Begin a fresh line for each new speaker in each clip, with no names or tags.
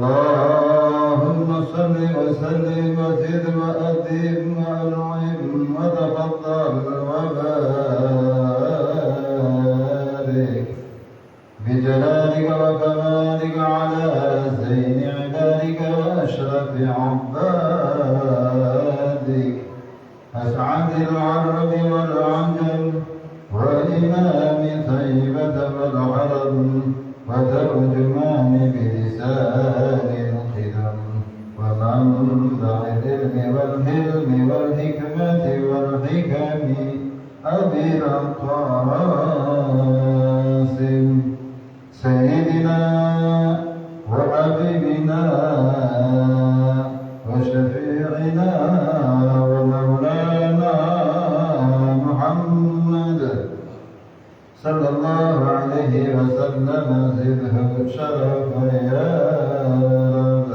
اللهم صل وسلم وزد وأدم وأنعم وتفضل وبارك بجلالك وكمالك على زين عبادك وأشرف عبادك أسعد العرب والعجم وإمام طيبة والعرب وترجمان بلسان القدم ومنبع العلم والحلم والحكمة والحكم أبي القاسم سيدنا وحبيبنا وشفيعنا ومولانا محمد صلى الله عليه وسلم زده شرفا يا رب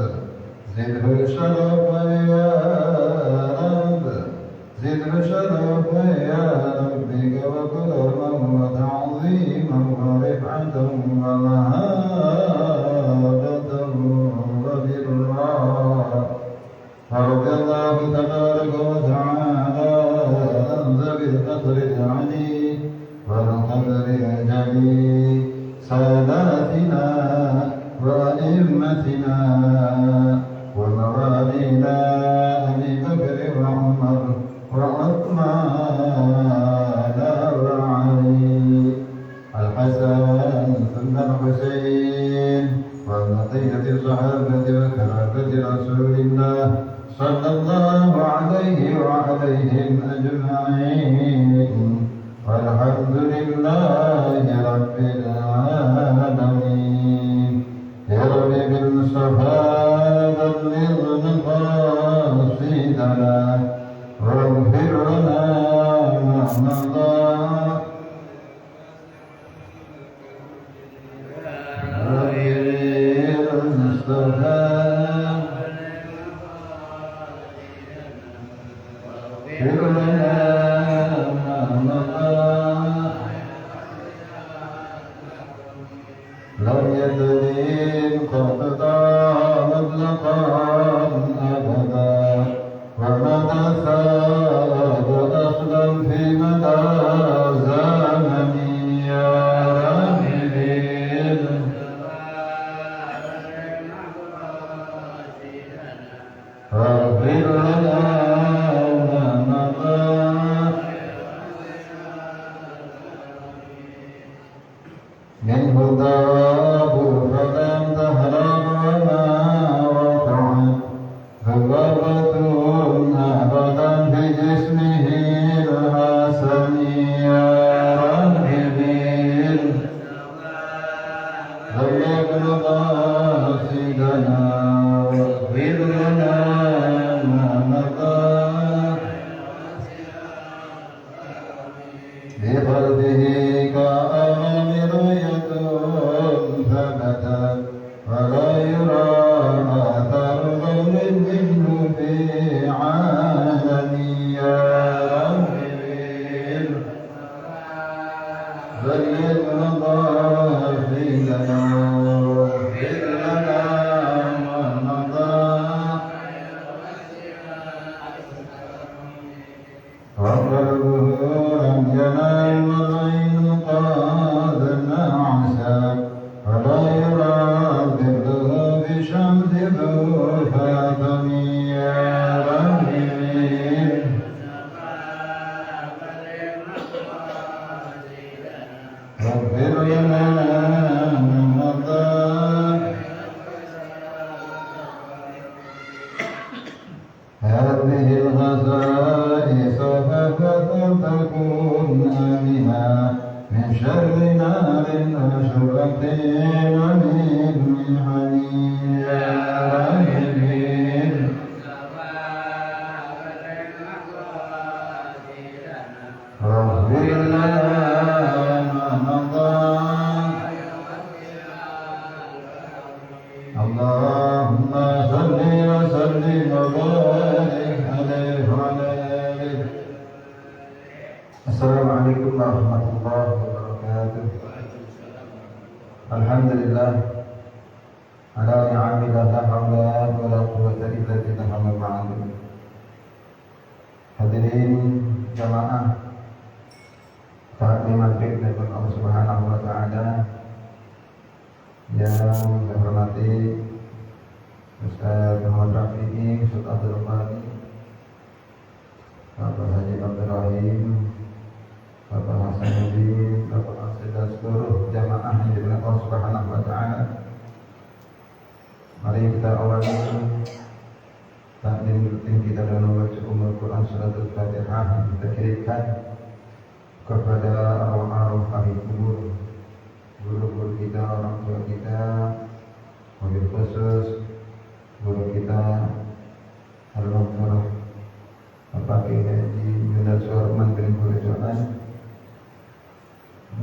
زده شرفا يا رب زده شرفا يا ربك وكرما وتعظيما ورفعة ومهابة وبرا ورضي الله تبارك وتعالى عن ذوي القدر العلي والقدر الجليل ساداتنا وأئمتنا وموالينا أبي بكر وعمر وعثمان وعلي الحسن ثم الحسين وبقية الصحابة وكرامة رسول الله صلى الله عليه وعليهم أجمعين والحمد لله رب العالمين يا رب بالمصطفى بلغ مقاصدنا واغفر لنا ما مضى غير المصطفى واغفر لنا ما مضى لم يدري قبضا مطلقا أبدا ومدى ثاب أصلا في مدى زمني يا ربي واغفر لنا ما مضى من هداه فلم تهرب وما وقعت ذبابة أبدا في جسمه الحسن يا ربي لم يبلغ قاصدنا واغفر لنا ما مضى بقلبه كأوامر ثبتت ولا يرى آثار قول منه في عالمي يا ربي بل يبلغ فينا واغفر لنا ما مضى وقلبه لم ينام والعين قد نعسى ولا يرى ظله بشمس ذوفاة يا ربي واغفر لنا ما مضى هذه الخصائص فتكون آمنا من شر نار وشرق ومن محن يا ربي واغفر لنا ما مضى اللهم صل وسلم وبارك عليه وعلى آله. Assalamualaikum warahmatullahi wabarakatuh. Alhamdulillah ala ni'amillah yang saya hormati Ustaz Muhammad Rafi'i, Ustaz Abdul Ghani, Bapak Haji Abdul Rahim, Bapak Hasanuddin, Bapak Hasid dan seluruh jamaah yang dimuliakan Allah Subhanahu wa Ta'ala. Mari kita awali taklim rutin kita dengan membaca Al Quran Suratul Fatihah yang kita kirimkan kepada arwah-arwah ahli kubur, guru-guru kita, orang tua kita, wabil khusus guru kita Almarhum Bapak Kiai Haji Yunus Warman bin Hurjoan,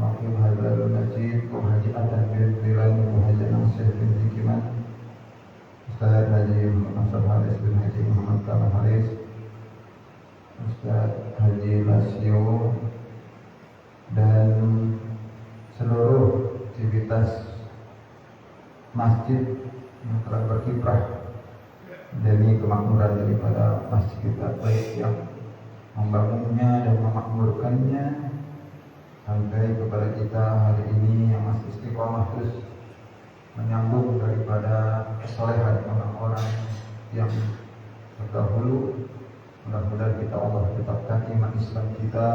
Wakil Hadratul Masjid Haji Atta bin Filan Haji Nasir bin Zikiman, Ustaz Haji Muhammad Haris bin Haji Muhammad Kamal Haris, Ustaz Haji Lasio, dan seluruh aktivitas masjid yang telah berkiprah demi kemakmuran daripada masjid kita, baik yang membangunnya dan memakmurkannya sampai kepada kita hari ini yang masih istiqomah terus menyambung daripada kesolehan orang-orang yang terdahulu. Mudah-mudahan kita Allah tetapkan iman Islam kita,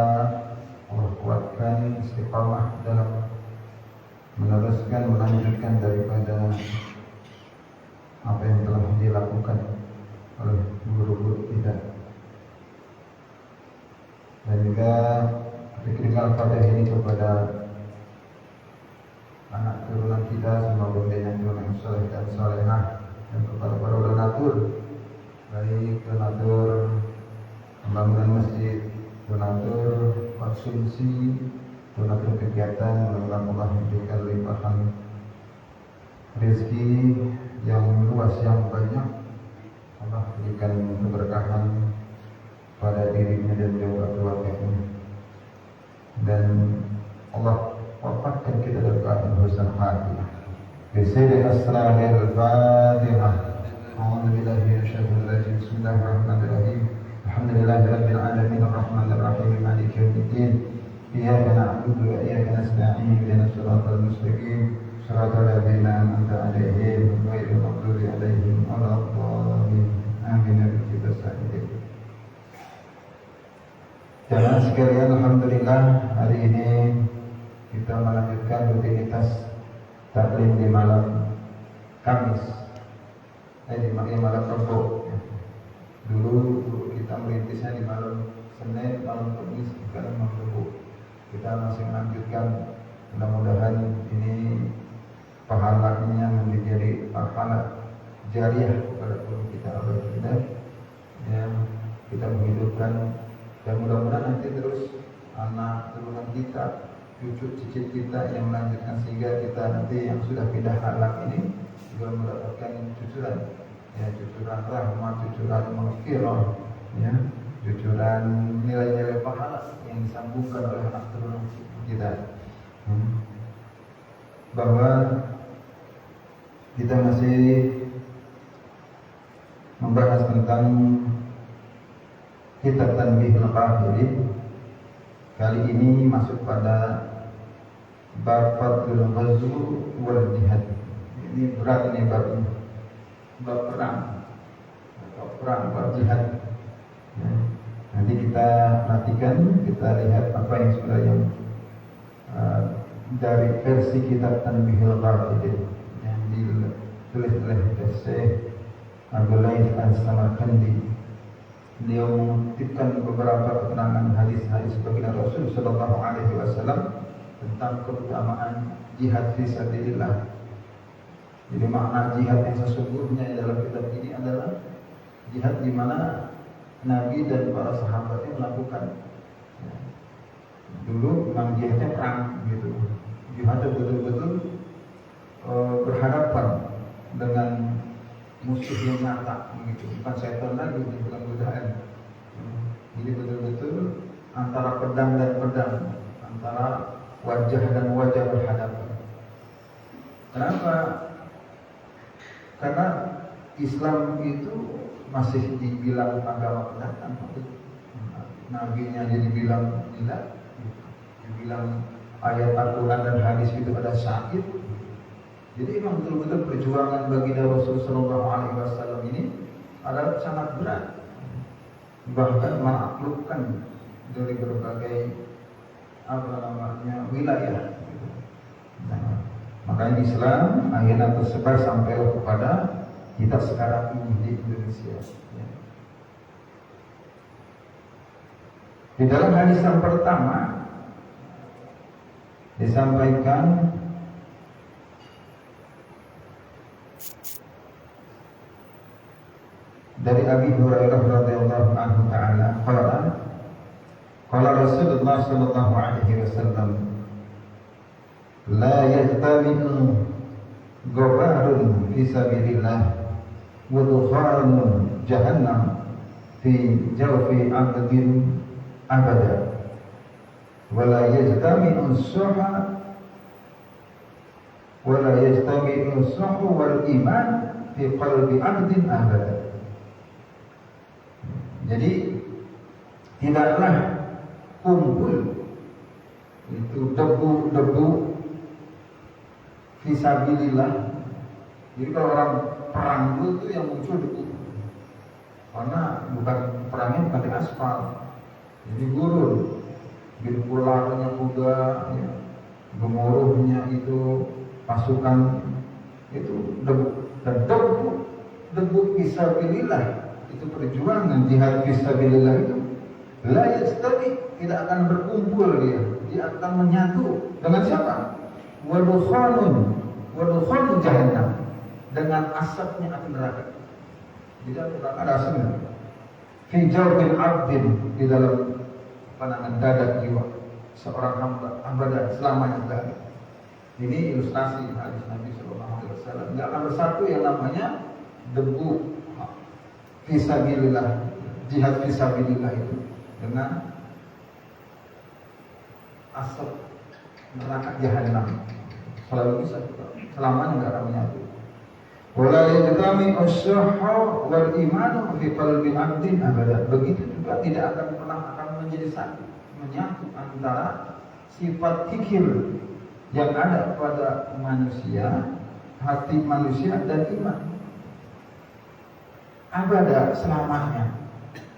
Allah kuatkan istiqamah dalam meneruskan, melanjutkan daripada apa yang telah dilakukan oleh guru-guru kita. Dan juga diberikan pada ini kepada anak turunan kita, semoga menjadi turunan yang soleh dan solehah, dan kepada para donatur, baik donatur pembangunan masjid, donatur konsumsi, donatur kegiatan, mudah-mudahan Allah memberikan limpahan rezeki yang luas, yang banyak. Allah berikan keberkahan pada dirinya dan juga keluarganya, dan Allah wafatkan kita dalam keadaan husnul khatimah. Bismillahirrahmanirrahim. Al-Fatihah. A'udzubillahi minasyaitonir rajim. Bismillahirrahmanirrahim. Alhamdulillahirabbil alamin arrahmanir rahim maliki yaumiddin. Iyyaka na'budu wa iyyaka nasta'in. Ihdinas siratal mustaqim. Shiratal ladzina an'amta 'alaihim ghairil maghdubi 'alaihim waladdallin. Amin ya rabbal alamin. Jamaah sekalian, alhamdulillah hari ini kita melanjutkan rutinitas taklim di malam Kamis, di malam Rabu. Dulu kita merintisnya di malam Senin, malam Kamis, sekarang malam Rabu. Kita masih melanjutkan, mudah-mudahan ini pahalanya menjadi pahala jariah kepada guru kita abad kita, yang kita menghidupkan, dan mudah-mudahan nanti terus anak turunan kita, cucu cicit kita yang melanjutkan, sehingga kita nanti yang sudah pindah alam ini juga mendapatkan cucuran, ya, cucuran rahmat, cucuran maghfirah, ya, cucuran nilai-nilai pahala yang disambungkan oleh anak turunan kita. Bahwa kita masih membahas tentang kitab Tanbihul Ghafilin. Kali ini masuk pada bab Fadlul Ghazw wal Jihad. Ini berat ini bab ini, bab perang, bab jihad. Nanti kita perhatikan, kita lihat apa yang sebenarnya dari versi kitab Tanbihul Ghafilin yang ditulis oleh Syekh Abdul Latif As-Samarqandi. Beliau mengutipkan beberapa keterangan hadis-hadis baginda Rasul sallallahu alaihi wasallam tentang keutamaan jihad fi sabilillah. Jadi makna jihad yang sesungguhnya dalam kitab ini adalah jihad di mana Nabi dan para sahabatnya melakukan. Dulu memang jihadnya perang gitu. Jihadnya betul-betul berhadapan dengan musuh yang nyata gitu, bukan setan lagi, bukan godaan. Jadi betul-betul antara pedang dan pedang, antara wajah dan wajah berhadapan. Kenapa? Karena Islam itu masih dibilang agama pendatang. Nabinya jadi dibilang gila, dibilang ayat Al-Quran dan hadis itu ada sakit. Jadi memang betul-betul perjuangan baginda Rasul Sallallahu Alaihi Wasallam ini adalah sangat berat, bahkan menaklukkan dari berbagai wilayah. Nah, makanya Islam akhirnya tersebar sampai kepada kita sekarang ini di Indonesia. Di dalam hadis yang pertama disampaikan dari Abi Hurairah radhiyallahu anhu ta'ala qala Rasulullah sallallahu alaihi wasallam la yajtami'u ghabarun fi sabilillah wa dukhanun jahannam fi jawfi 'abdin abada wa la yajtami'u as-suha wa la yajtami'u as-suhu wal iman fi qalbi 'abdin abada. Jadi tidaklah kumpul itu debu-debu fisabilillah. Jadi kalau orang perang dulu itu yang muncul debu, karena perangnya bukan di aspal, jadi gurun, gerpularnya kuda, ya, gemuruhnya itu pasukan, itu debu. Dan debu fisabilillah itu perjuangan jihad fisabilillah itu la yastami, tidak akan berkumpul, dia akan menyatu dengan siapa? Wadukhanun jahannam, dengan asapnya api neraka. Jadi neraka ada asapnya. Fi jawfil 'abdin, di dalam dada jiwa seorang hamba abada, selamanya berada. Ini ilustrasi hadis Nabi sallallahu alaihi wasallam. Enggak akan bersatu yang namanya debu fisabilillah, jihad fisabilillah itu dengan asap neraka jahanam. Selalu bisa, selamanya enggak akan menyatu. Wala yajtami as-suhhu wal imanu fi qalbi 'abdin abada. Begitu juga tidak akan pernah menjadi satu, menyatu antara sifat fikir yang ada pada manusia, hati manusia dan iman. Abada, selamanya.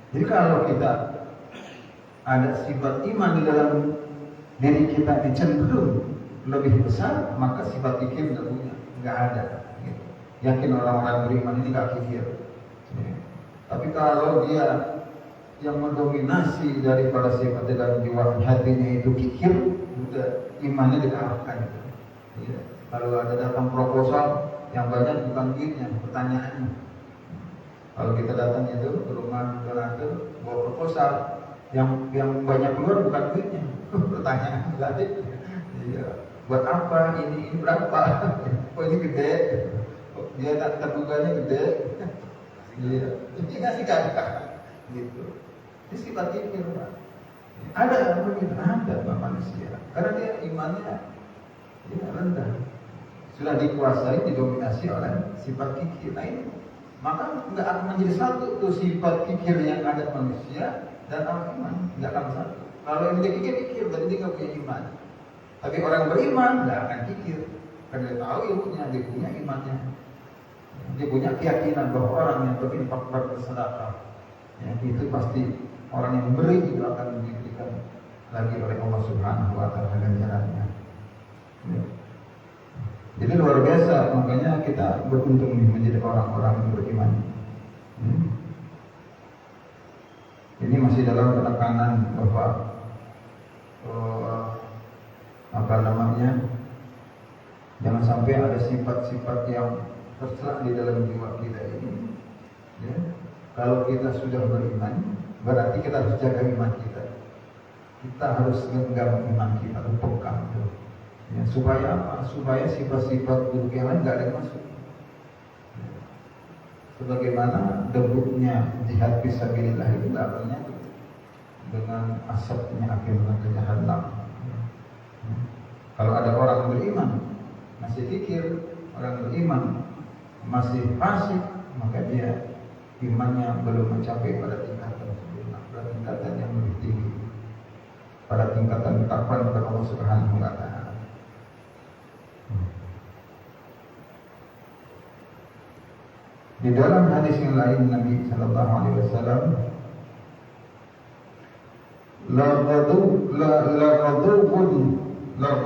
Jadi kalau kita ada sifat iman di dalam diri kita dicenderung lebih besar, maka sifat fikir nggak ada. Gitu. Yakin orang-orang beriman ini nggak fikir. Tapi kalau dia yang mendominasi daripada sifat dalam jiwa hatinya itu fikir, udah imannya dikalahkan. Ya. Kalau ada datang proposal yang banyak bukan duitnya, pertanyaannya. Kalau kita datang itu ke rumah donatur bawa proposal, yang banyak keluar bukan duitnya, pertanyaan tadi. Iya. Buat apa ini berapa? Oh ini gede, dia tak terduganya gede. Iya. Ini ngasih kakak, gitu. Ini sifat fikir, Pak. Ada begitu, ada manusia. Karena dia imannya rendah, sudah dikuasai, didominasi oleh sifat fikir. Nah ini, maka nggak akan menjadi satu tuh sifat fikir yang ada manusia dan orang iman, nggak akan satu. Kalau yang dia pikir, berarti dia nggak punya iman. Tapi orang beriman nggak akan pikir, karena dia tahu ilmunya, dia punya imannya, dia punya keyakinan bahwa orang yang berinfak bersedekah, ya, itu pasti orang yang beri itu akan diberikan lagi oleh Allah Subhanahu Wa Taala ganjarannya. Ya. Jadi luar biasa, makanya kita beruntung menjadi orang-orang yang beriman. Ini masih dalam penekanan bahwa jangan sampai ada sifat-sifat yang tercela di dalam jiwa kita ini. Ya. Kalau kita sudah beriman, berarti kita harus jaga iman kita. Kita harus genggam iman kita, pegang itu. Ya, supaya apa? Supaya sifat-sifat buruk yang lain nggak ada yang masuk. Ya. Sebagaimana debunya jihad fisabilillah itu nggak menyatu dengan asapnya api neraka jahanam. Ya. Kalau ada orang beriman masih pikir, orang beriman masih fasik, maka dia imannya belum mencapai pada tingkatan sempurna, pada tingkatan yang lebih tinggi, pada tingkatan takwa kepada Allah Subhanahu Wa Taala. Di dalam hadis yang lain Nabi sallallahu alaihi wasallam la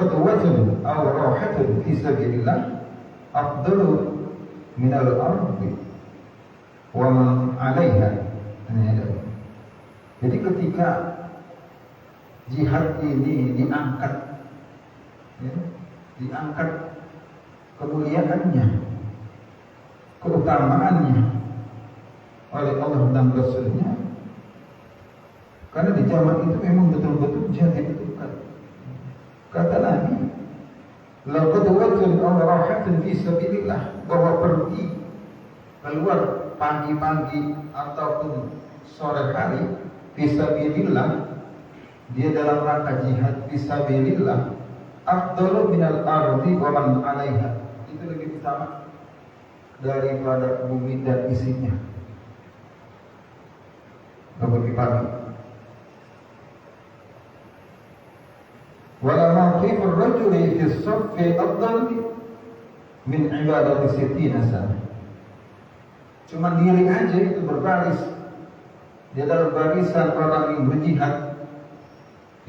qadwatun aw rahatun fi sabilillah afdalu min al-ardi wa man 'alaiha. Jadi ketika jihad ini diangkat, ya, diangkat kemuliaannya, keutamaannya oleh Allah dan Rasulnya, karena di zaman itu memang betul-betul jihad dibutuhkan. Kata Nabi, laqad wajal rahatun fi sabilillah, bahwa pergi keluar pagi-pagi ataupun sore hari fi sabilillah, dia dalam rangka jihad fi sabilillah, afdalu minal ardi wa man 'alaiha, itu lebih utama daripada bumi dan isinya. Pergi pagi. Wala mawqifur rajuli fi as-saffi afdal min ibadati sittina sana. Cuma diri aja itu berbaris di dalam barisan orang yang berjihad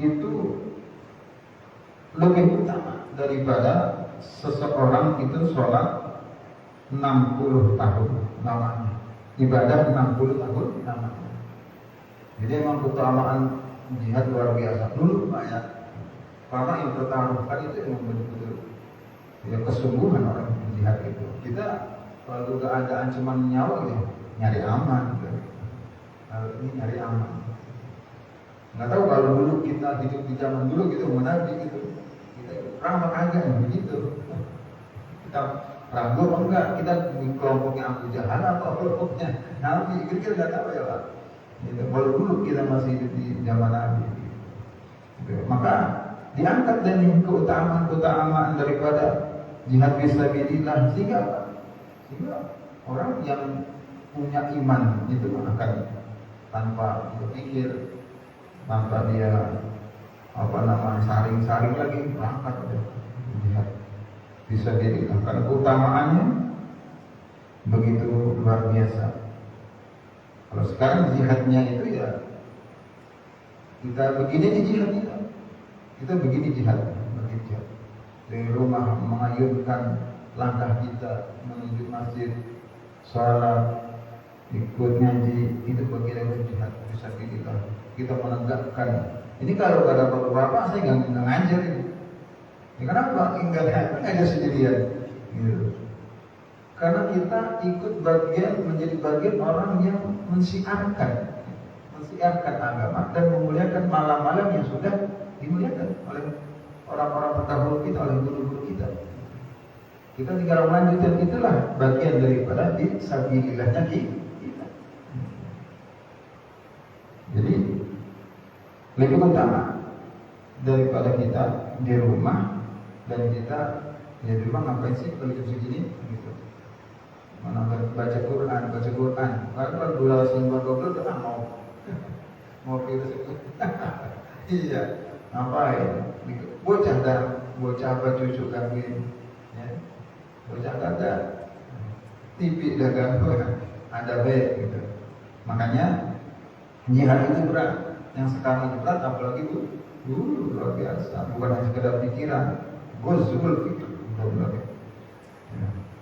itu lebih utama daripada seseorang itu sholat 60 tahun namanya, ibadah 60 tahun namanya. Jadi memang keutamaan jihad luar biasa dulu Pak ya. Karena yang pertaruhkan itu memang betul-betul ya kesungguhan orang jihad itu. Kita kalau keadaan cuma nyawa gitu, nyari aman gitu. Kalau ini nyari aman. Nggak tahu kalau dulu kita hidup di zaman dulu gitu, Nabi gitu, kita perang apa kagak begitu. Kita ragu apa enggak, kita di kelompoknya Abu Jahal atau kelompoknya Nabi, kira-kira nggak tahu ya Pak. Gitu. Kalau dulu kita masih hidup di zaman Nabi. Gitu. Maka diangkat dari keutamaan daripada jihad fisabilillah, sehingga orang yang punya iman itu akan tanpa berpikir, tanpa dia saring-saring lagi berangkat jihad fisabilillah, karena keutamaannya begitu luar biasa. Kalau sekarang jihadnya itu ya kita begini di jihad kita begini jihad dari rumah mengayunkan langkah kita menuju masjid, sholat, ikut ngaji, itu bagian dari jihad fisabilillah. Kita menegakkan. Ini kalau ada bapak-bapak saya nggak ngajar ini. Ya, kenapa? Enggak ada sendirian. Gitu. Karena kita ikut menjadi bagian orang yang mensiarkan agama dan memuliakan malam-malam yang sudah dimuliakan oleh orang-orang terdahulu kita, oleh guru-guru kita. Kita tinggal melanjutkan, itulah bagian daripada fisabilillahnya kita. Jadi lebih utama daripada kita di rumah, dan kita di rumah ngapain sih kalau jam segini gitu. Mana baca Quran. Kalau dua semua goblok kan mau virus itu. Iya, ngapain? Bocah apa cucu kami, ya. Bocah kata TV dagang ada baik gitu. Makanya jihad itu berat. Yang sekarang itu berat, apalagi itu luar biasa. Bukan hanya sekedar pikiran, ghazwul fikr,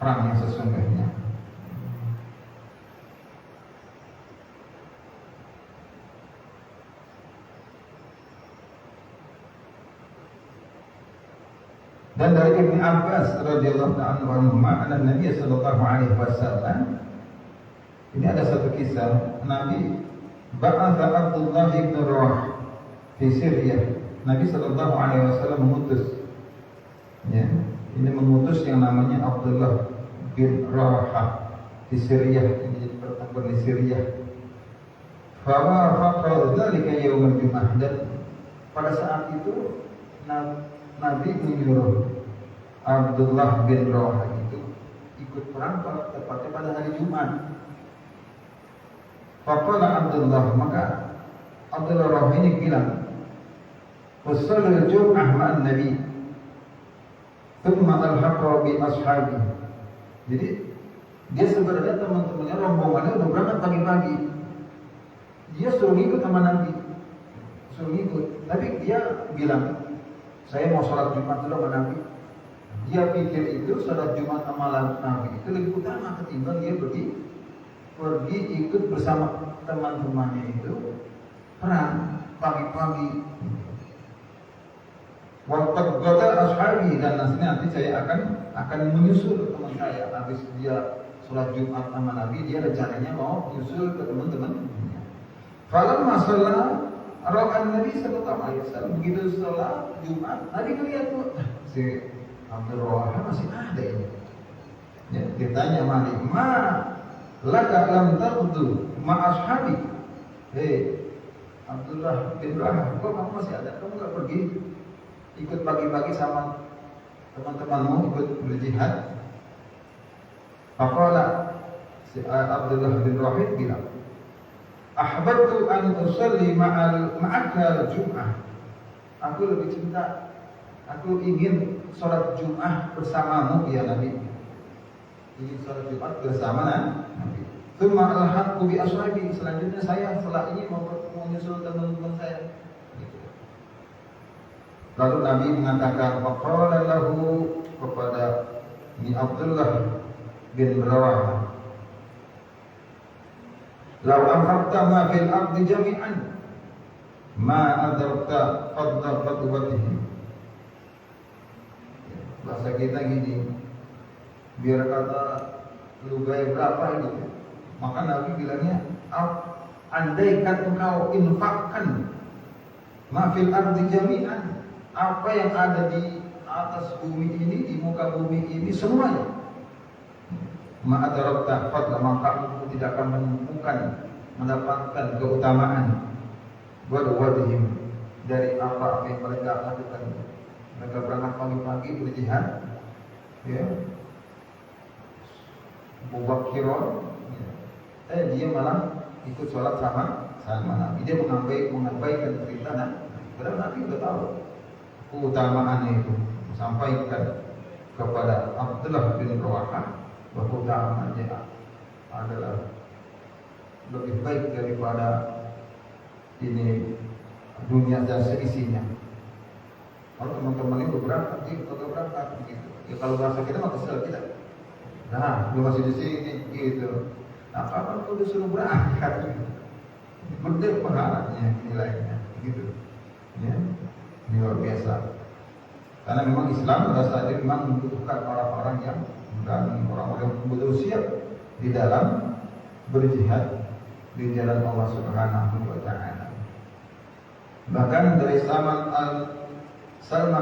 perang yang sesungguhnya. Dan dari Ibnu Abbas radhiyallahu anhu, anna Nabi sallallahu alaihi wasallam, ini ada satu kisah, Nabi ba'atha Abdullah bin Rawah di Syria. Nabi sallallahu alaihi wasallam mengutus, ya, ini mengutus yang namanya Abdullah bin Rawah di Syria, ini jadi pertempuran di Syria. Fa wafaqa dzalika yaumul Jum'ah, dan pada saat itu Nabi menyuruh Abdullah bin Rawah itu ikut perang tepatnya pada hari Jumat. Faqala Abdullah, maka Abdullah Rawah ini bilang, "Wassalul Jum'ah ma'an Nabi, thumma alhaqa bi ashabi." Jadi Dia sebenarnya teman-temannya rombongannya udah berangkat pagi-pagi. Dia suruh ikut sama Nabi, suruh ikut. Tapi dia bilang, saya mau sholat Jumat dulu sama Nabi. Dia pikir itu sholat Jumat sama Nabi itu lebih utama ketimbang dia pergi ikut bersama teman-temannya itu perang pagi-pagi. Waktu kata ashabi, dan nanti saya akan menyusul teman saya habis dia sholat Jumat sama Nabi, dia rencananya mau menyusul ke teman-teman. Falamma shalla ra'an Nabi sallallahu alaihi wasallam, begitu sholat Jumat Nabi lihat tuh si Abdul Rahman masih ada ini. Ya, ditanya Malik, "Ma laka lam taqdu ma ashabi?" Abdullah bin Rahman, kok kamu masih ada? Kamu enggak pergi ikut pagi-pagi sama teman-temanmu ikut berjihad? Faqala si Abdullah bin Rahman bilang, "Ahbabtu an usalli ma'aka Jum'ah." Aku lebih cinta, aku ingin sholat Jum'ah bersamamu ya Nabi. Ingin sholat Jumat bersama Nabi. Tsumma alhaqu bi ashabi. Selanjutnya saya setelah ini mau menyusul teman-teman saya. Lalu Nabi mengatakan, faqala lahu, kepada Ni Abdullah bin Rawah, "Law anfaqta ma fil ardi jami'an ma adrakta fadla fadwatihi." Bahasa kita gini, biar kata lu gaya berapa ini, maka Nabi bilangnya, andaikan engkau infakkan ma fil ardi jami'an, apa yang ada di atas bumi ini, di muka bumi ini semuanya, ma'adarakta fadla, maka engkau tidak akan mendapatkan keutamaan wadihim dari apa yang mereka lakukan. Mereka berangkat pagi-pagi berjihad, ya, mubakiron, ya. Dia malah ikut sholat sama Nabi. Dia mengabaikan perintah Nabi. Padahal Nabi sudah tahu keutamaannya itu, sampaikan kepada Abdullah bin Rawahah bahwa keutamaannya adalah lebih baik daripada ini dunia dan seisinya. Kalau teman-teman itu berangkat, begitu. Ya kalau bahasa kita mah kesel kita. Nah, lu masih di sini gitu. Nah, kapan kau disuruh berangkat? Gede pahalanya, nilainya, gitu. Ya, ini luar biasa. Karena memang Islam pada saat ini memang membutuhkan orang-orang yang berani, orang-orang yang betul siap di dalam berjihad di jalan Allah Subhanahu wa Ta'ala. Bahkan dari Salman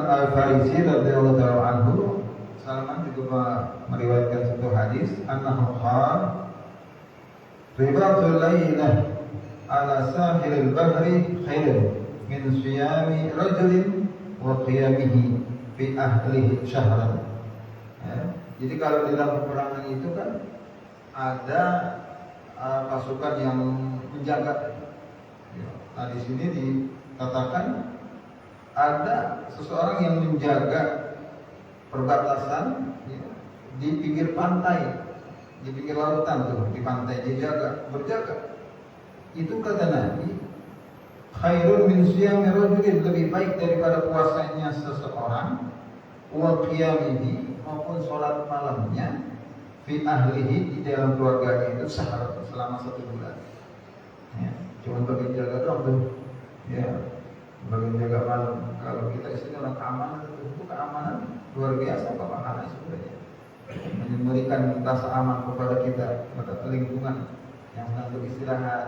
Al-Farisi radhiyallahu anhu, Salman juga meriwayatkan satu hadis, annahu qala, ribatul lailah ala sahilil bahri khairun min siyami rajulin wa qiyamihi fi ahlihi syahran. Ya, jadi kalau di dalam peperangan itu kan ada pasukan yang menjaga. Nah, di sini dikatakan ada seseorang yang menjaga perbatasan, ya, di pinggir pantai, di pinggir lautan tuh, di pantai dia berjaga. Itu kata Nabi, khairun min siyami rajulin, lebih baik daripada puasanya seseorang, wa qiyamihi, maupun sholat malamnya, fi ahlihi, di dalam keluarganya itu sehari, selama 1 bulan. Ya, cuma bagi jaga doang tuh. Ya, bagi jaga malam. Kalau kita istilah keamanan, itu keamanan luar biasa apa pahalanya sebenarnya. Memberikan rasa aman kepada kita, pada lingkungan yang sedang beristirahat.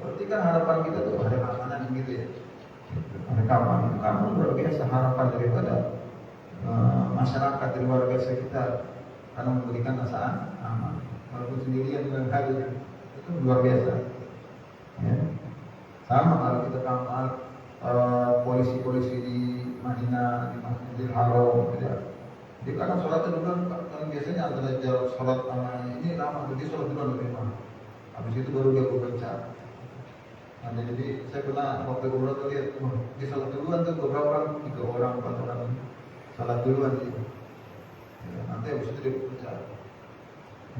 Berarti kan harapan kita tuh ada keamanan gitu ya. Ada keamanan luar biasa, harapan daripada masyarakat, dari warga sekitar, karena memberikan rasa aman. Walaupun sendirian dalam hal itu luar biasa. Ya. Sama kalau kita kamal polisi-polisi di Madinah, di Masjidil Haram, gitu ya. Jadi karena sholat dulu kan biasanya antara jauh sholat sama ini lama, jadi sholat dulu lebih lama. Habis itu baru dia berbicara. Nah, jadi saya pernah waktu umroh tuh lihat, di sholat duluan tuh beberapa orang, 3 orang, 4 orang sholat duluan gitu. Ya, nanti habis itu dia berbicara.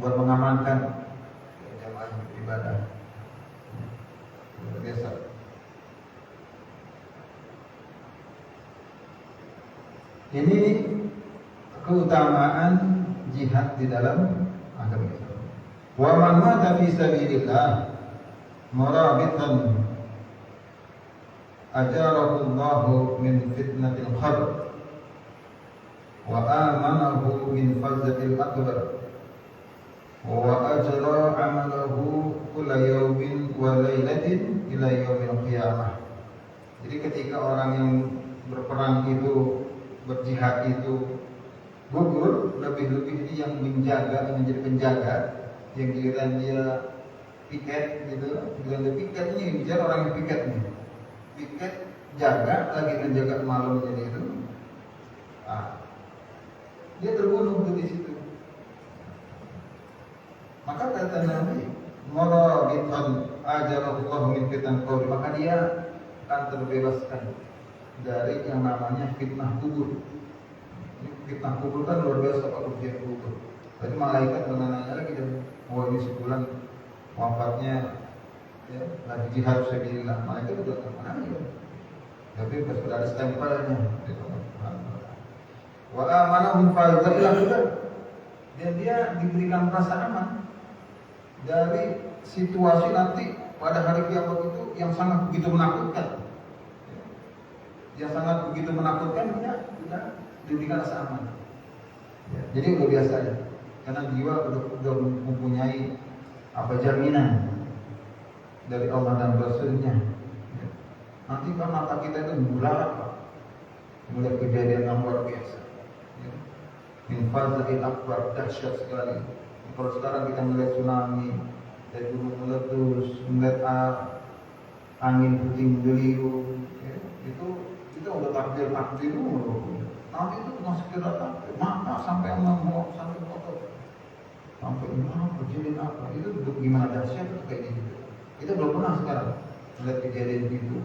buat mengamankan jamaah ibadah. Luar biasa. Ini keutamaan jihad di dalam agama Islam. Wa man mata fi sabilillah murabitan ajarahu Allahu min fitnatil qabr wa amanahu min fazatil akbar wa ajra amalahu kulla yawmin wa lailatin ila yaumil qiyamah. Jadi ketika orang yang berperang itu, berjihad itu gugur, lebih-lebih dia yang menjaga, yang menjadi penjaga, yang giliran dia piket gitu, giliran dia piket ini bicara orang yang piket nih, piket jaga lagi menjaga malamnya itu, dia terbunuh tuh di situ. Maka kata Nabi, murabitan ajarallahu min fitnah qabr, maka dia akan terbebaskan dari yang namanya fitnah kubur. Fitnah kubur kan luar biasa kalau dia kubur. Tadi malaikat menanya lagi dan ini sebulan wafatnya ya, lagi jihad sabilillah. Malaikat udah kemana ya? Tapi pas sudah ada stempelnya. Wa amanahum fa'idzaillah, dan dia diberikan perasaan aman dari situasi nanti pada hari kiamat itu yang sangat begitu menakutkan. Yang sangat begitu menakutkan, dia diberikan rasa aman. Ya, jadi udah biasa ya, karena jiwa udah mempunyai jaminan dari Allah dan Rasulnya. Ya. Nanti kan mata kita itu mulai kejadian yang luar biasa. Ya. Min fazil akbar, dahsyat sekali. Kalau sekarang kita melihat tsunami, dari gunung meletus, melihat angin puting beliung, ya, itu kita udah takdir dulu. Nanti itu masih kita takdir, mana sampai mau sampai kotor, sampai mana kejadian apa? Itu gimana dahsyat itu kayak gitu. Kita belum pernah sekarang melihat kejadian itu,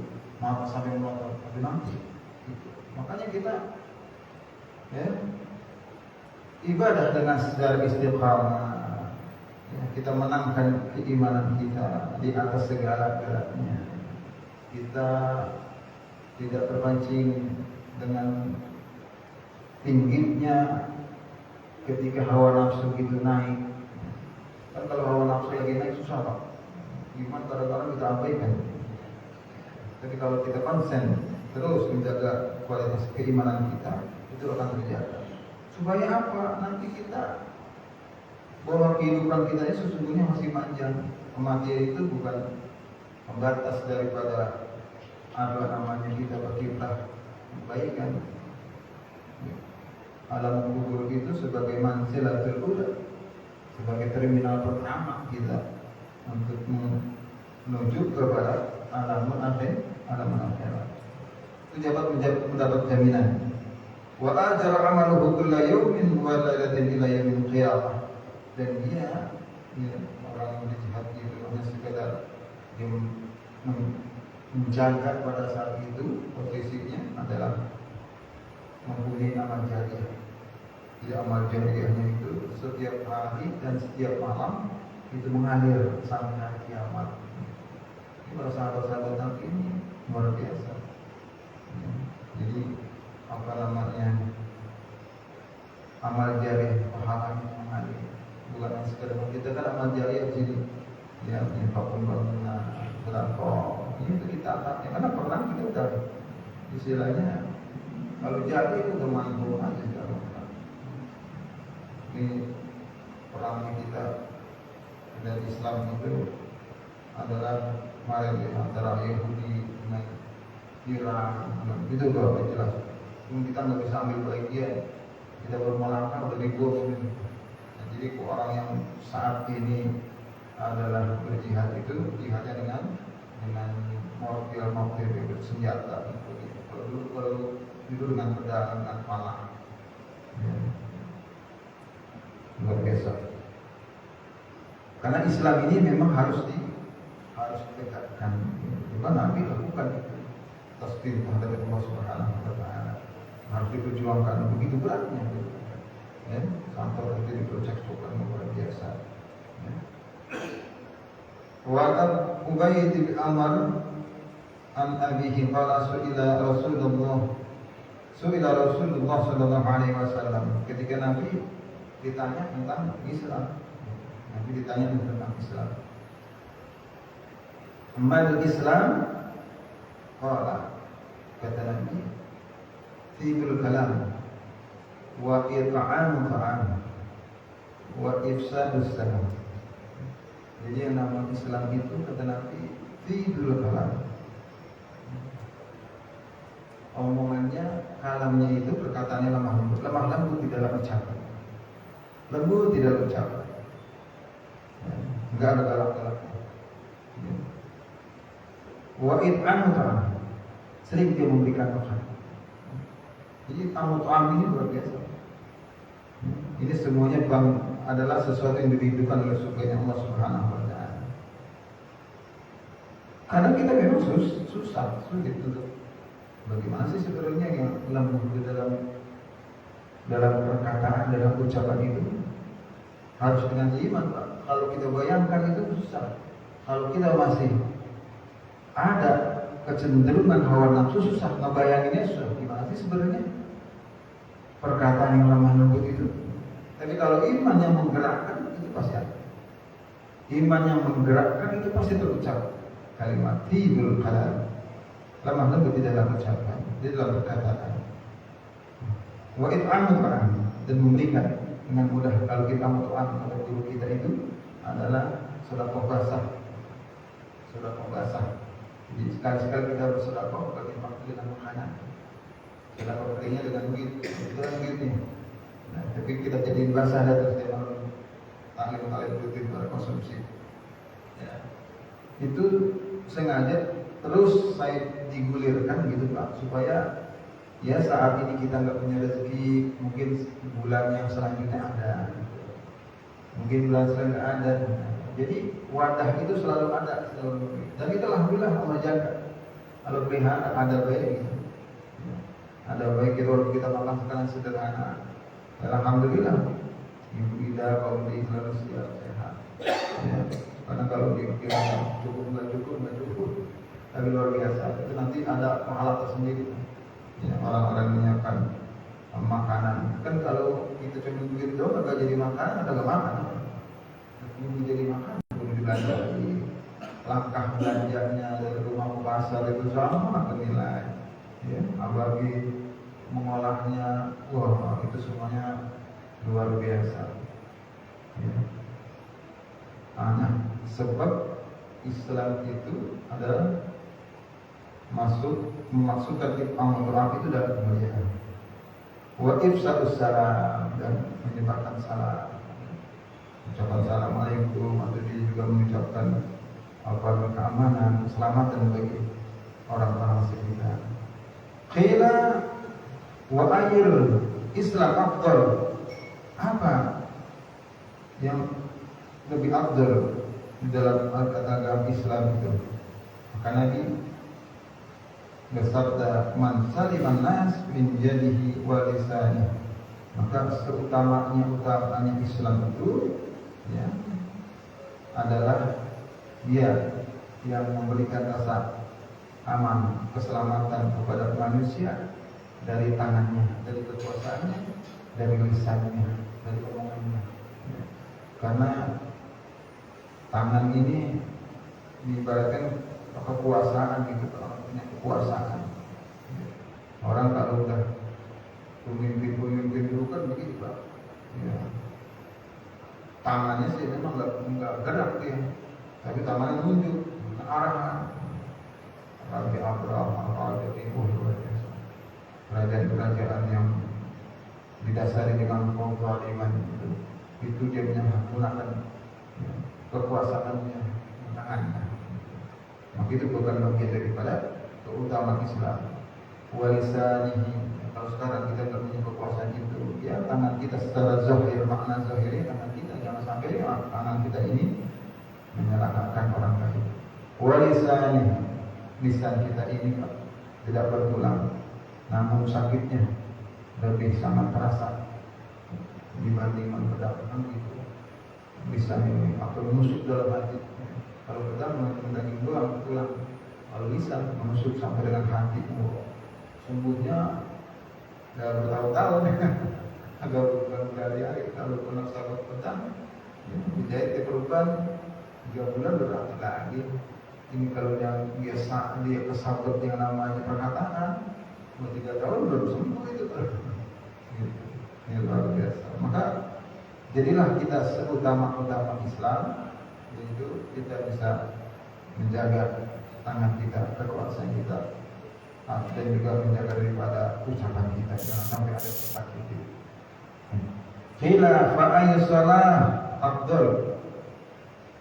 mata sampai kotor, tapi nanti. Gitu. Makanya kita, ya, ibadah dengan secara istiqamah. Ya, kita menangkan keimanan kita di atas segala-galanya. Kita tidak terpancing dengan tingginya ketika hawa nafsu itu naik. Kan kalau hawa nafsu lagi naik susah Pak. Gimana kadang-kadang kita abaikan. Tapi kalau kita konsen terus menjaga kualitas keimanan kita, itu akan terjaga. Supaya apa? Nanti kita bahwa kehidupan kita ini sesungguhnya masih panjang. Kematian itu bukan pembatas daripada kita berkiprah kebaikan. Alam kubur itu sebagai manzilatul ula, sebagai terminal pertama kita untuk menuju kepada alam akhirat. Itu mendapat jaminan. Wa ajra amaluhu kulla yawmin wa lailatin ila yaumil qiyamah. Dan dia orang yang berjihad itu hanya sekedar menjaga pada saat itu posisinya adalah mempunyai amal jariah. Jadi amal jariahnya itu setiap hari dan setiap malam itu mengalir sampai hari kiamat. Ini para sahabat-sahabat Nabi ini luar biasa. Jadi amal jariah pahalanya mengalir. Bukan yang sekedar kita kan amal jariah di sini, ya infak pembangunan, berangkong, itu kita angkatnya karena perang kita udah istilahnya kalau jadi itu udah mampu aja kalau ini perang kita dan Islam itu adalah kemarin antara Yahudi dengan Iran, itu udah jelas. Kita nggak bisa ambil bagian, kita baru melangkah udah digoreng. Jadi orang yang saat ini adalah berjihad itu jihadnya dengan mortil bersenjata. Kalau dulu dengan pedang, dengan panah. Ya. Luar biasa. Karena Islam ini memang harus ditegakkan. Juga Nabi lakukan itu. Tasbih terhadap Allah Subhanahu wa Ta'ala harus diperjuangkan, begitu beratnya. ya, sampai nanti diprojek bukan luar biasa. Ya. Wa Ubay bin Amr an abihi qala su'ila Rasulullah sallallahu alaihi wasallam, ketika Nabi ditanya tentang Islam. Nabi ditanya tentang Islam. Mal Islam? Qala, kata Nabi, tibul kalam wa it'amu ta'am wa ifsadus salam. Jadi yang nama Islam itu, kata Nabi, tibul kalam. Omongannya, kalamnya itu perkataannya lemah lembut. Lemah lembut di dalam ucapan. Lembut di dalam ucapan. Enggak ada galak-galaknya. Wa it'amu ta'am. Sering dia memberikan makan. Jadi tamu ta'am ini luar biasa. Ini semuanya adalah sesuatu yang dirindukan oleh surganya Allah Subhanahu wa Ta'ala. Karena kita memang susah, sulit untuk bagaimana sih sebenarnya yang lembut di dalam perkataan, dalam ucapan itu harus dengan iman, Pak. Kalau kita bayangkan itu susah. Kalau kita masih ada kecenderungan hawa nafsu, susah ngebayanginnya, susah. Gimana sih sebenarnya perkataan yang lemah lembut itu? Tapi kalau iman yang menggerakkan, itu pasti ada. Iman yang menggerakkan itu pasti terucap. Kalimat tibul kalam, lemah lembut di dalam ucapan, di dalam perkataan. Wa it'amu ta'am, dan memberikan dengan mudah. Kalau kita mutu'an pada guru kita itu adalah sedekah basah. Sedekah basah. Jadi sekali-sekali kita bersedekah bagi waktu dengan makanan. Sedekah keringnya dengan duit, itu kan duitnya. Nah, tapi kita jadiin basah dan terus dia malam taklim rutin pada konsumsi. Ya. Itu sengaja terus saya digulirkan gitu Pak, supaya ya saat ini kita nggak punya rezeki, mungkin bulan yang selanjutnya ada, mungkin bulan selanjutnya ada. Jadi wadah itu selalu ada, dan itu alhamdulillah Allah jaga. Kalau pelihara ada baik, gitu. Ada baik kita makan sekarang sederhana. Alhamdulillah, ibu Ida kaum di Indonesia sehat. Ya. Karena kalau dikira cukup nggak cukup, tapi luar biasa. Itu nanti ada pahala tersendiri. Ya, orang-orang menyiapkan makanan. Kan kalau kita cuma duit doang nggak jadi makan, ada nggak makan. Ini jadi makan, belum belanja lagi. Langkah belanjanya dari rumah ke pasar itu sama bernilai. Ya, apalagi mengolahnya, wah itu semuanya luar biasa. Ya. Sebab Islam itu adalah memasukkan al-Quran itu dalam kemuliaan. Wa ifsadus salam, dan menyebarkan salam. Ucapan assalamualaikum, atau dia juga mengucapkan keamanan, keselamatan bagi orang-orang sekitar. Qila wa ayyul Islam afdal. Apa yang lebih afdal di dalam agama Islam itu? Maka Nabi bersabda, man saliman nas min yadihi wa lisanihi. Maka utamanya Islam itu ya adalah dia yang memberikan rasa aman, keselamatan kepada manusia dari tangannya, dari kekuasaannya, dari lisannya, dari omongannya. Ya. Karena tangan ini diibaratkan kekuasaan gitu, orang punya kekuasaan. Orang kalau udah pemimpin dulu kan begitu Pak. Ya. Tangannya sih memang nggak gerak dia, tapi tangannya nunjuk arahan. Raja Abraham, Raja Timur, kerajaan yang didasari dengan kezaliman itu dia menggunakan kekuasaannya, tangannya. Maka itu bukan bagian daripada keutamaan Islam. Walisanihi, kalau sekarang kita nggak punya kekuasaan itu, ya tangan kita secara zahir, makna zahirnya tangan kita, jangan sampai tangan kita ini menyalahkan orang lain. Walisanihi, lisan kita ini Pak, tidak bertulang, namun sakitnya lebih sangat terasa dibanding pedang itu bisa menusuk dalam hati. Kalau pedang daging doang tulang, kalau lisan menusuk sampai dengan hati, sembuhnya nggak bertahun-tahun, agak berhari-hari. Kalau kena sahabat pedang, dijahit perubahan 3 bulan berarti lagi. Ini kalau yang biasa dia kesabet yang namanya perkataan, 3 tahun belum sembuh itu. Ini luar biasa. Maka jadilah kita seutama-utama Islam, yaitu kita bisa menjaga tangan kita, kekuasaan kita, dan juga menjaga daripada ucapan kita, jangan sampai ada sakit itu. Qila fa ayyu shalah afdal?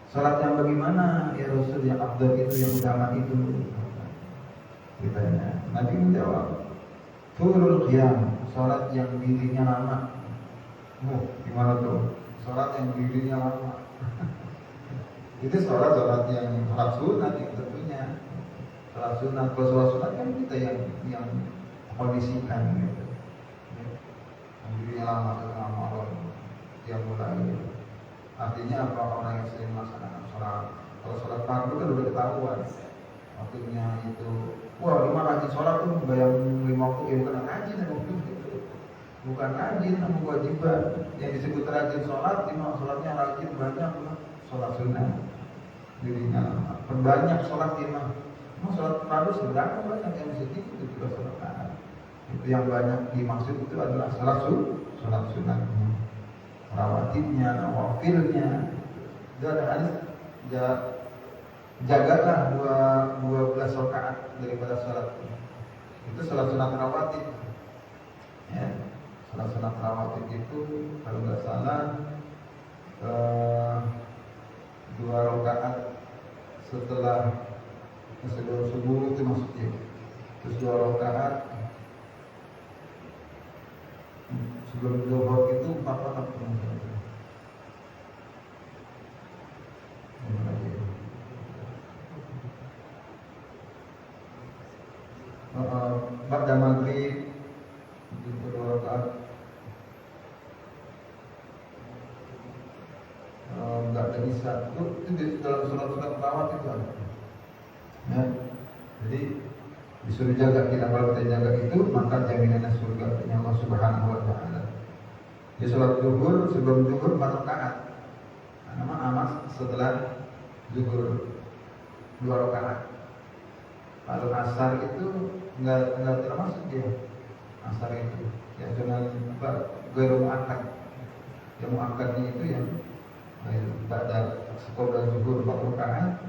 Salat yang bagaimana ya Rasul, yang afdal itu, yang utama itu? Ditanya, Nabi menjawab, tulul qiyam, salat yang dirinya lama. Gimana tuh? Salat yang dirinya lama. Itu salat yang sunat itu tentunya. Salat sunat, kalau salat sunat kan kita yang kondisikan gitu. Yang dirinya lama dengan amalan yang mulai. Artinya apa, orang yang sering melaksanakan sholat. Kalau sholat fardu kan udah ketahuan waktunya itu. Wah, 5 rajin sholat tuh bayang 5 waktu, bukan rajin waktu itu. Bukan rajin, namun kewajiban. Yang disebut rajin sholat, 5 sholatnya rajin banyak, sholat sunnah dirinya lama. Perbanyak sholat 5. Mau sholat fardu seberapa banyak, yang sedikit itu juga sholat. Itu yang banyak dimaksud itu adalah sholat sunnah. Rawatibnya, nawafilnya. Itu ada hadis, jagalah 12 rakaat daripada salat. Itu salat sunat rawatib. Ya, salat sunat rawatib itu kalau nggak salah 2 rakaat setelah subuh itu maksudnya. Terus 2 rakaat sebelum zuhur itu 4 rakaat. Ba'da maghrib itu 2 rakaat. Ba'da isya itu di dalam surat-surat rawat itu ada. Ya. Jadi disuruh jaga kita, kalau kita jaga itu maka jaminannya surga dari Allah Subhanahu wa taala. Di salat zuhur, sebelum zuhur 4 rakaat. Nama amas setelah zuhur 2 rakaat. Kalau asar itu enggak termasuk dia. Asar itu ya cuma gairu muakkad. Yang muakkadnya itu yang ba'da qabla zuhur 4 rakaat,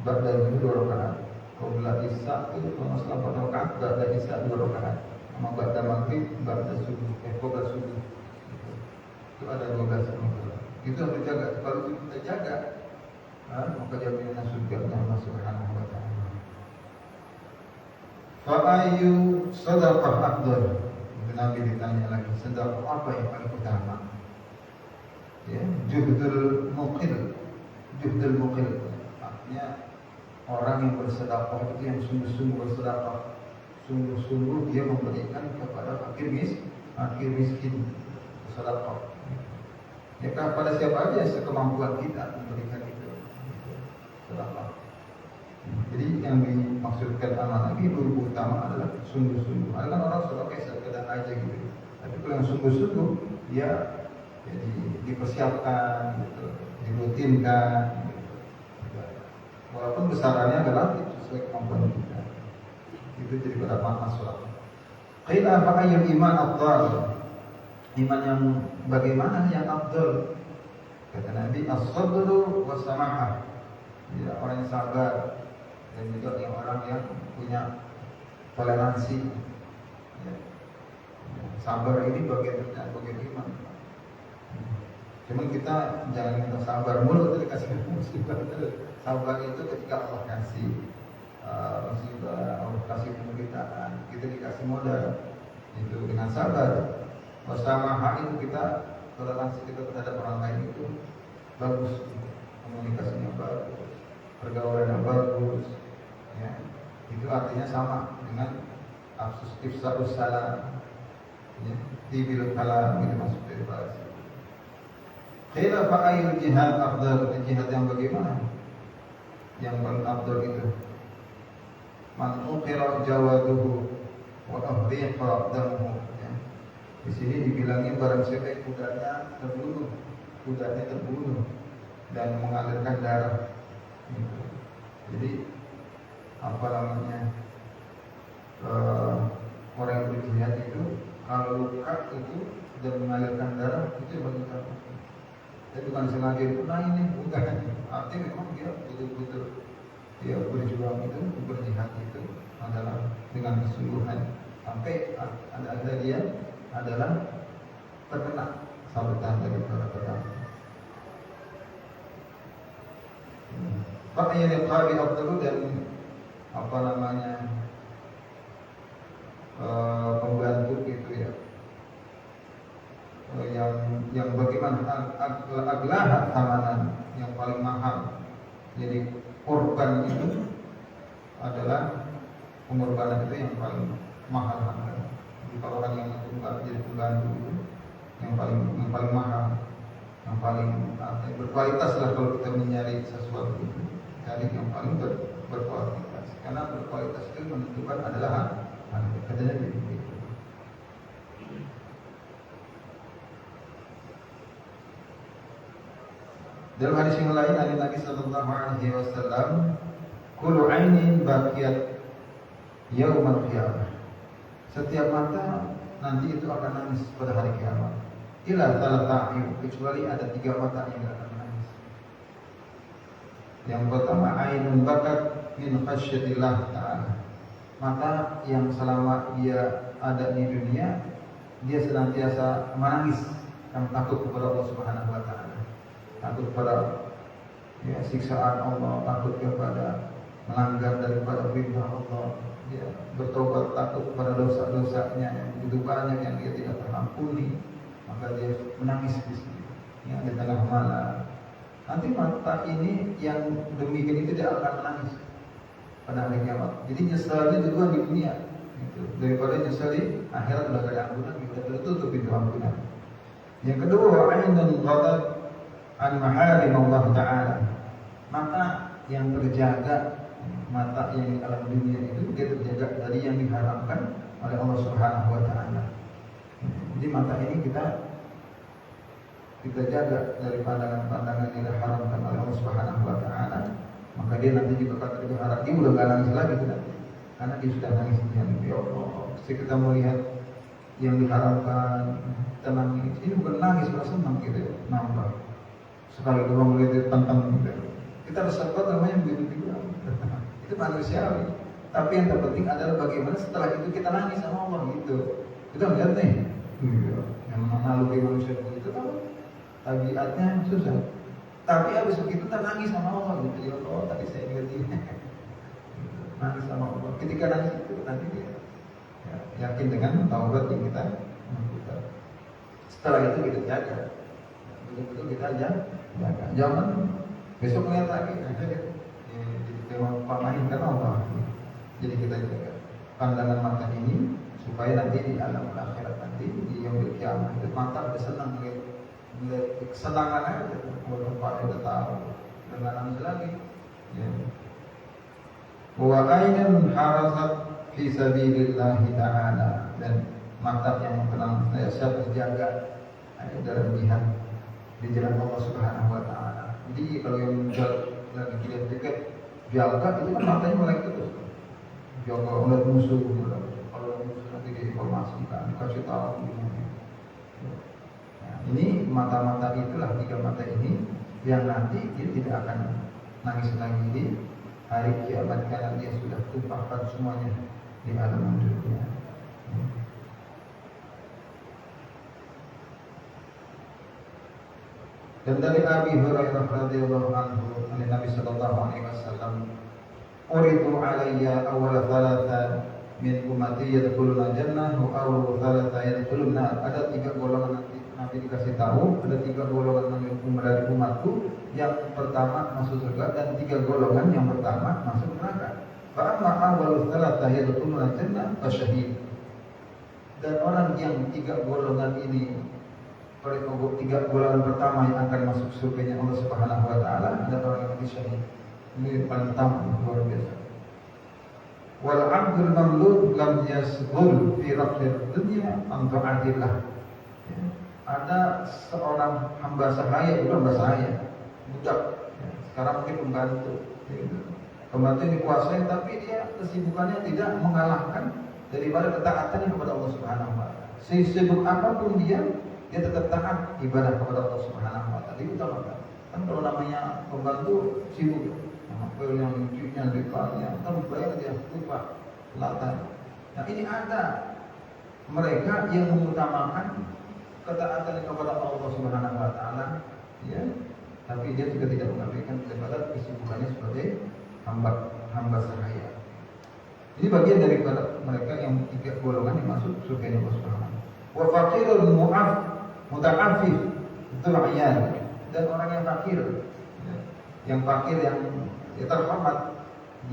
ba'da zuhur 2 rakaat. Qabla isya itu setelah 4 rakaat, ba'da isya 2 rakaat. Sama ba'da maghrib, ba'da subuh, qabla subuh. Itu ada 12 rakaat. Itu harus dijaga. Kalau itu kita jaga, maka jaminan surga Allah Subhanahu wa taala. Fa ayyu sadaqah afdal? Nabi ditanya lagi, sedekah apa yang paling utama? Ya, juhdul muqil. Artinya orang yang bersedekah itu yang sungguh-sungguh bersedekah, sungguh-sungguh dia memberikan kepada fakir miskin, sedekah. Ya kepada siapa aja sekemampuan kita memberikan itu sedekah. Jadi yang dimaksudkan amal Nabi itu utama adalah sungguh-sungguh. Ada kan orang sedekah sekedar aja gitu. Tapi kalau yang sungguh-sungguh dia jadi dipersiapkan, gitu, dirutinkan. Gitu. Walaupun besarannya relatif sesuai kemampuan kita. Itu jadi pada makna surat. Qila fa ayyul iman afdal? Iman yang bagaimana yang afdal? Kata Nabi, as-sabru was-samahah. Ya, orang yang sabar dan juga yang orang yang punya toleransi. Ya. Sabar ini bagian iman. Cuman kita jangan minta sabar mulu ketika dikasih musibah. Sabar itu ketika Allah kasih musibah, Allah kasih penderitaan, kita dikasih modal itu dengan sabar. Bersama itu kita toleransi kita terhadap orang lain itu bagus, komunikasinya bagus, pergaulannya bagus, ya. Itu artinya sama dengan ifsa'us salam, ya. tibil kalam itu masuk dari bahasa. Qila fa ayyul jihad afdal? Jihad yang bagaimana? Yang paling afdal itu man uqira jawaduhu wa ahriqa damuhu. Ya. Di sini dibilangnya barang siapa kudanya terbunuh dan mengalirkan darah. Gitu. Jadi apa namanya, orang yang berjihad itu kalau luka itu dan mengalirkan darah itu bagi utama. Jadi bukan sengaja itu, nah ini bukan. Artinya memang dia betul-betul dia berjuang itu, berjihad itu adalah dengan kesungguhan sampai ada dia adalah terkena sabetan dari para perang. Pak yang qabi abdul dan apa namanya pembantu itu ya, yang bagaimana aglahat samanan yang paling mahal. Jadi korban itu adalah pengorbanan itu yang paling mahal harganya. Jadi kalau orang yang jadi pembantu itu yang paling mahal, yang paling berkualitas lah kalau kita mencari sesuatu itu, cari yang paling berkualitas. Karena berkualitas itu menentukan adalah katanya begitu. Dalam hadis yang lain dari Nabi sallallahu alaihi wasallam, kullu ainin baqiyat yaumal qiyamah. Setiap mata nanti itu akan nangis pada hari kiamat. Illa talata'i, kecuali ada 3 mata yang akan nangis. Yang pertama ainun bakat min khasyatillah ta'ala. Mata yang selama dia ada di dunia dia senantiasa menangis karena takut kepada Allah Subhanahu wa taala. Takut pada siksaan Allah, takut kepada melanggar daripada perintah Allah, dia bertobat, takut pada dosa-dosanya yang begitu banyak yang dia tidak terampuni, maka dia menangis di sini. Ya, di tengah malam. Nanti mata ini yang demikian itu dia akan menangis pada hari kiamat. Jadi nyesalnya duluan di dunia, gitu. Daripada nyesal di akhirat udah gak ada ampunan, udah tertutup pintu ampunan. Yang kedua, ainun ghadab an maharim Allah Ta'ala. Mata yang terjaga, mata yang di alam dunia itu dia terjaga dari yang diharamkan oleh Allah Subhanahu wa Ta'ala. Jadi mata ini kita jaga dari pandangan-pandangan yang diharamkan oleh Allah Subhanahu wa Ta'ala. Maka dia nanti juga akan berharap dia udah gak nangis lagi nanti, karena dia sudah nangis ya Allah. Kita melihat yang diharamkan, kita nangis. Ini bukan nangis, merasa senang gitu, nambah. Sekali dua melihat tentang gitu. Kita harus sabar namanya begitu juga. Itu manusiawi. Tapi yang terpenting adalah bagaimana setelah itu kita nangis sama Allah gitu. Kita lihat nih, yang mengaluki manusia begitu kan tabiatnya susah. Tapi habis begitu kita nangis sama Allah gitu. Ya Allah, tadi saya lihat ini. Nangis sama Allah. Ketika nangis itu nanti dia yakin dengan taubat yang kita lakukan. Setelah itu kita jaga. Betul-betul kita jaga. Jangan besok melihat lagi. Jadi kita pamainkan Allah. Jadi kita jaga pandangan mata ini supaya nanti di alam akhirat nanti di yaumil qiyamah itu mata udah senang melihat kesenangan aja. Walaupun Pak udah tahu dengan nangis lagi. Ya. Wa ainun harasat fi sabilillah ta'ala, dan mata yang tenang saya terjaga dalam jihad di jalan Allah Subhanahu wa Ta'ala. Jadi kalau yang lagi jihad dekat jaga itu kan matanya melek terus. Jaga oleh musuh, kalau musuh nanti diinformasikan, dikasih tahu. Nah, ini mata-mata itulah 3 mata ini yang nanti dia tidak akan nangis lagi di hari kiamat karena dia sudah tumpahkan semuanya di alam dunia. Dan dari Abi Hurairah radhiyallahu anhu, dari Nabi sallallahu alaihi wasallam, "Uridu alayya awwal thalatha min ummati yadkhuluna jannah wa awwal thalatha yadkhulun nar." Ada 3 golongan nanti Nabi dikasih tahu, ada 3 golongan dari umatku, yang pertama masuk surga dan 3 golongan yang pertama masuk neraka. Fa amma awwal thalatha yadkhuluna jannah fasyahid. Dan orang yang 3 golongan ini, pada 3 golongan pertama yang akan masuk surganya Allah Subhanahu wa taala adalah orang yang mati syahid. Ini paling tamu, luar biasa. Wal 'abdul mamlud lam yasghul fi rafdil dunya an ta'atillah. Ada seorang hamba sahaya, bukan hamba sahaya, budak. Sekarang mungkin pembantu. Pembantu yang dikuasai, tapi dia kesibukannya tidak mengalahkan daripada ketaatannya kepada Allah Subhanahu wa taala. Sesibuk apapun dia tetap taat ibadah kepada Allah Subhanahu wa taala. Itu utamakan. Kan kalau namanya pembantu sibuk, apa yang lucunya, depannya, kan bayar dia lupa latan. Nah ini ada mereka yang mengutamakan ketaatan kepada Allah Subhanahu wa taala, ya. Tapi dia juga tidak mengabaikan daripada kesibukannya sebagai hamba sahaya. Ini bagian daripada mereka yang 3 golongan yang masuk surga Allah Subhanahu. Wa faqirul muta'affif itu ayat, dan orang yang fakir, ya. Yang fakir yang terhormat,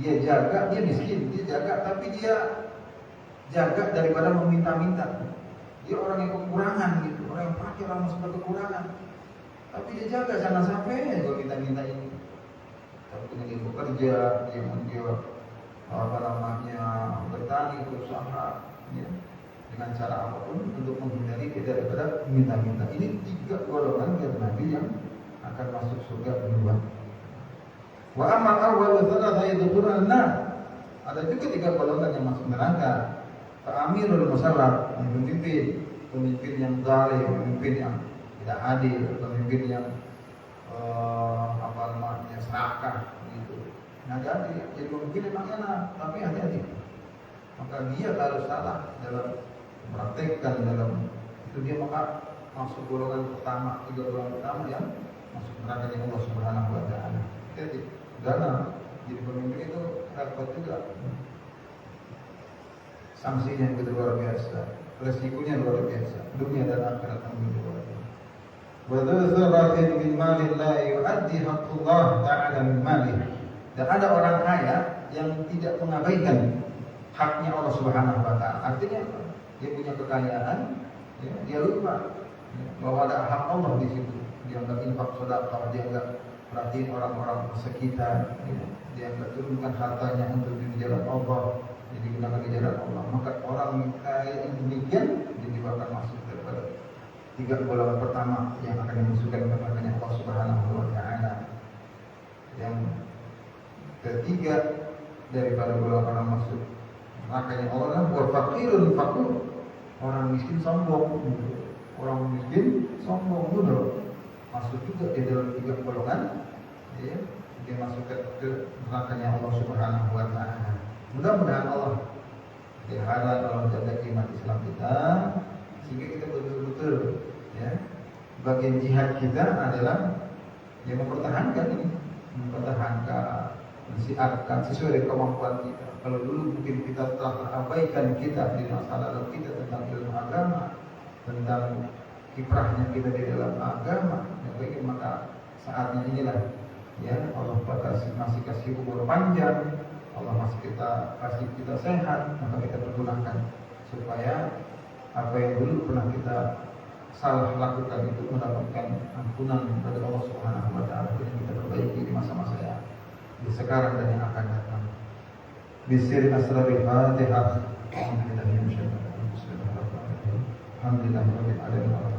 dia jaga, dia miskin, dia jaga, tapi dia jaga daripada meminta-minta. Dia orang yang kekurangan gitu, orang yang fakir, orang yang sudah kekurangan, tapi dia jaga jangan sampai dia minta-minta ini. Tapi dia bekerja, dia bertani, berusaha, ya, dengan cara apapun untuk menghindari daripada minta-minta. Ini 3 golongan kata Nabi yang akan masuk surga duluan. Wa amal awal thalatha yadkhulun an-nar. Ada juga 3 golongan yang masuk neraka. Amirul musallaf, pemimpin yang zalim, pemimpin yang tidak adil, pemimpin yang serakah gitu. Nah jadi pemimpin memang enak, tapi hati-hati. Maka dia kalau salah dalam mempraktekkan dalam itu, dia maka masuk golongan pertama, 3 golongan pertama yang masuk neraka yang Allah Subhanahu wa taala. Jadi karena jadi pemimpin itu repot juga. Sanksinya begitu luar biasa, resikonya luar biasa, dunia dan akhirat yang begitu luar biasa. Wa dzaratin min mali la yu'addi haqqullah ta'ala min mali. Dan ada orang kaya yang tidak mengabaikan haknya Allah Subhanahu wa taala. Artinya dia punya kekayaan, ya, dia lupa bahwa ada hak Allah di situ. Dia enggak infak sedekah, dia enggak perhatiin orang-orang sekitar, ya. Dia enggak turunkan hartanya untuk di jalan Allah, jadi gunakan di jalan Allah. Maka orang kaya yang demikian akan masuk daripada 3 golongan pertama yang akan dimasukkan ke neraka Allah Subhanahu wa taala. Yang ketiga daripada golongan orang masuk neraka Allah wa faqirun faqur, orang miskin sombong. Orang miskin sombong dulu masuk juga di dalam 3 golongan, ya, dia masuk ke neraka Allah Subhanahu wa taala. Mudah-mudahan Allah dihara dalam jaga iman Islam kita, sehingga kita betul-betul, ya, bagian jihad kita adalah yang mempertahankan ini, mempertahankan, mensiarkan sesuai dengan kemampuan kita. Kalau dulu mungkin kita telah terabaikan kita di masa lalu kita tentang ilmu agama, tentang kiprahnya kita di dalam agama, ya, maka saatnya inilah, ya, Allah masih kasih umur panjang, Allah masih kasih kita sehat, maka kita pergunakan supaya apa yang dulu pernah kita salah lakukan itu mendapatkan ampunan dari Allah Subhanahu wa taala, dan kita perbaiki di masa-masa yang di sekarang dan yang akan datang. Bisir asrarul Fatihah. Alhamdulillahirabbil alamin.